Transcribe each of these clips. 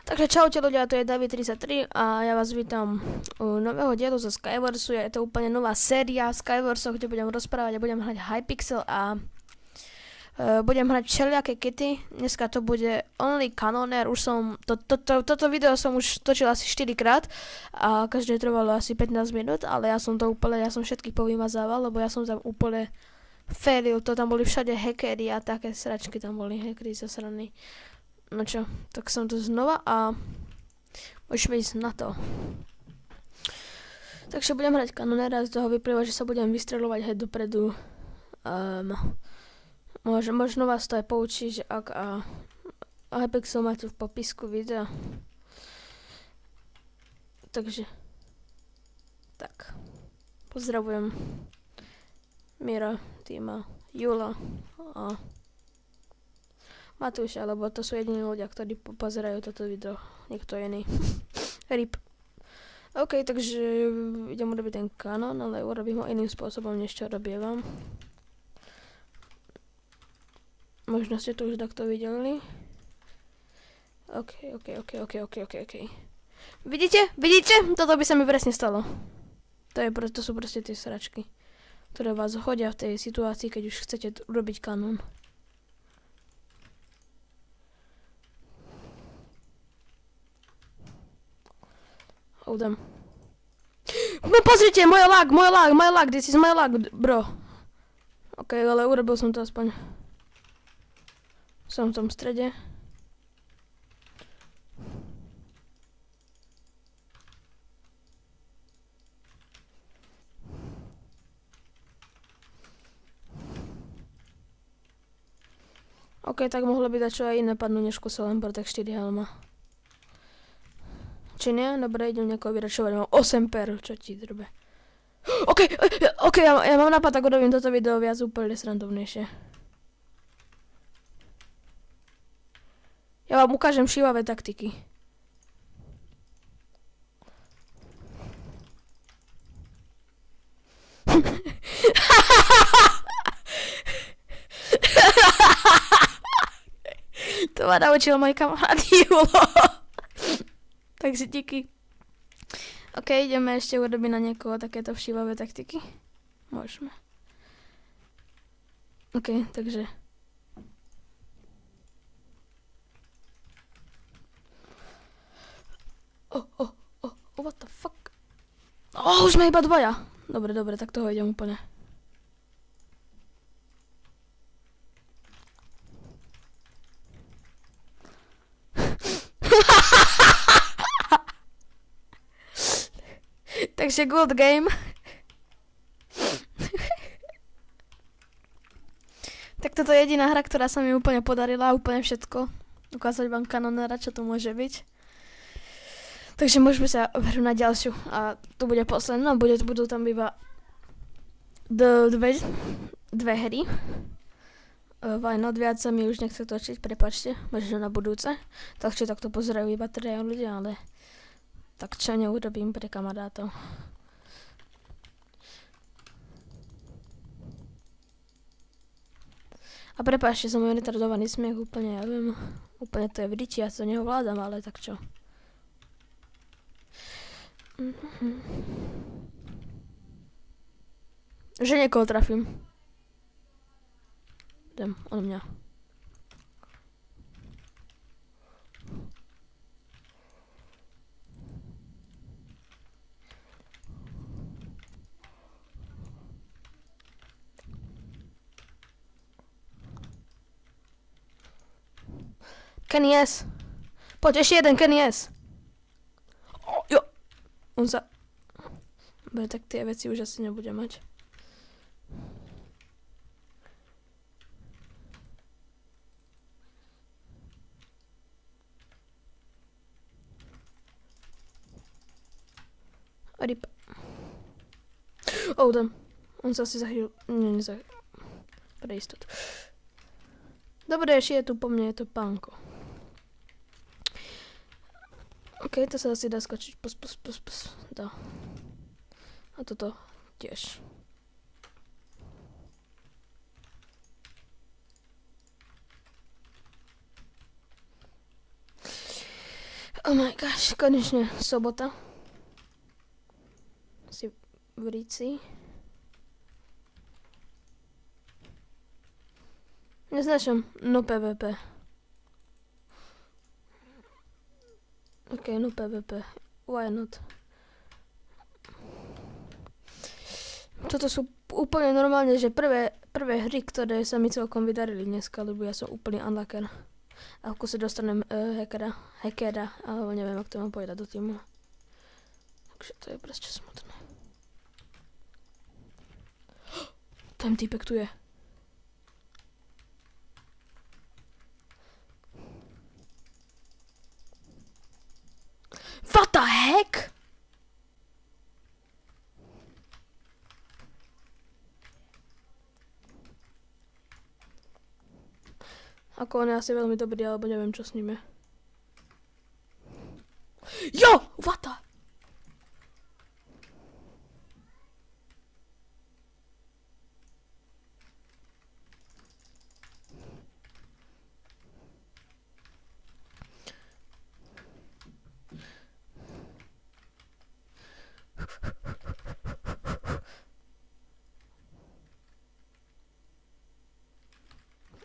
Takže čaute ľudia, to je David33 a ja vás vítam u nového dielu zo Skywarsu. Je to úplne nová séria Skywarsov, kde budem rozprávať a budem hrať Hypixel a budem hrať všelijaké kity. Dneska to bude Only Cannoneer. Už som, toto video som už točil asi 4 krát a každé trvalo asi 15 minút, ale ja som všetkých povymazával, lebo ja som tam úplne failil. To tam boli všade hackery a také sračky tam boli, hackery zasraní. No čo, tak som tu znova a môžeme ísť na to. Takže budem hrať Cannoneera, z toho vyplýva, že sa budem vystreľovať hneď dopredu. Možno vás to aj poučí, že ak Hypixel máte v popisku videa. Takže tak, pozdravujem Mira, Týma, Jula a Matúša, lebo to sú jediní ľudia, ktorí pozerajú toto video. Niekto iný. RIP. OK, takže idem urobiť ten kanon, ale urobím ho iným spôsobom, než čo robievam. Možno ste to už takto videli. OK. Vidíte? Toto by sa mi presne stalo. To sú proste tie sračky, ktoré vás hodia v tej situácii, keď už chcete urobiť kanon. Hold on. No pozrite, môj lag, this is my lag, bro. OK, ale urobil som to aspoň. Som v tom strede. OK, tak mohlo by dať čo aj iné padnú, než kusel len Protect 4 helma. Či nie? Dobre, idem niekoho vyračovať, mám 8 per, čo ti drbe. OK, ja mám nápad, tak urobím toto video viac úplne srandovnejšie. Ja vám ukážem šivavé taktiky. To ma naučil môj kamarát Julo. Takže díky. OK, ideme ešte urobiť na niekoho takéto všívavé taktiky. Môžeme. OK, takže. What the fuck? Už sme iba dvoja. Dobre, tak toho idem úplne. Takže good game. Tak toto je jediná hra, ktorá sa mi úplne podarila, úplne všetko. Ukázať vám Cannoneera, čo to môže byť. Takže môžeme sa vrhnúť na ďalšiu. A to bude posledná, budú tam iba dve hry. Why not, viac sa mi už nechce točiť, prepáčte, možno na budúce. Takže takto pozerajú iba 3 ľudia, ale tak čo neurobím pre kamarátov. A prepáčte za môj retardovaný smiech, úplne, ja viem, úplne to je v riti, ja to neovládam, ale tak čo. Že niekoho trafím. Idem, on mňa. Kenny S. Poď, ešte jeden Kenny S. Jo. On sa... Dobre, tak tie veci už asi nebude mať. RIP. Damn. On sa asi zahýl... Nie, pre istotu. Dobre, ešte je tu po mne, je to pánko. OK, to sa asi dá skočiť. Dá. A toto tiež. Oh my gosh, konečne sobota. Si v Ríci. Neznášam no PvP. Ok, no PvP. Why not? Toto sú úplne normálne, že prvé hry, ktoré sa mi celkom vydarili dneska, lebo ja som úplný unlocker. A v kuse dostanem hackera, alebo neviem, ak to mám povedať do týmu. Takže to je proste smutné. Ten týpek tu je. What the heck? Ako on je asi veľmi dobrý, alebo neviem, čo s ním je. Jo! What the?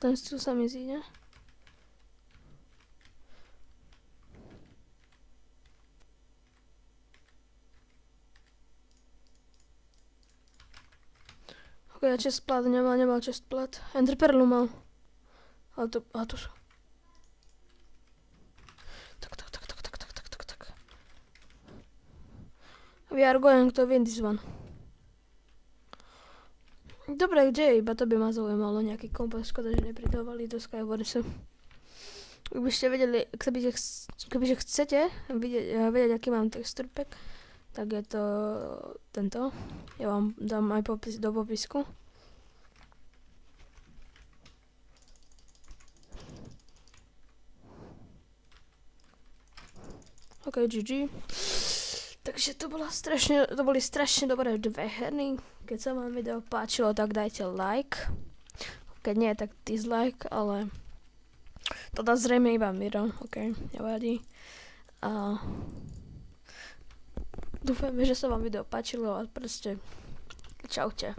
Ten stůl sa mi zíde. Ok, ja chestplate nemal chestplate. Enderperlu mal. Ale to sú. Tak. We are going to win this one. Dobre, kde je? Iba to by ma zaujímalo nejaký kompas. Škoda, že nepridávali do Skywarsu. Ak by ste vedeli, kebyže chcete vedieť, aký mám texture pack, tak je to tento. Ja vám dám aj do popisku. Ok, GG. Takže to boli strašne dobré dve hry. Keď sa vám video páčilo, tak dajte like. Keď nie, tak dislike, ale to zrejme iba Miro, ok, nevadí. A dúfajme, že sa vám video páčilo a proste čaute.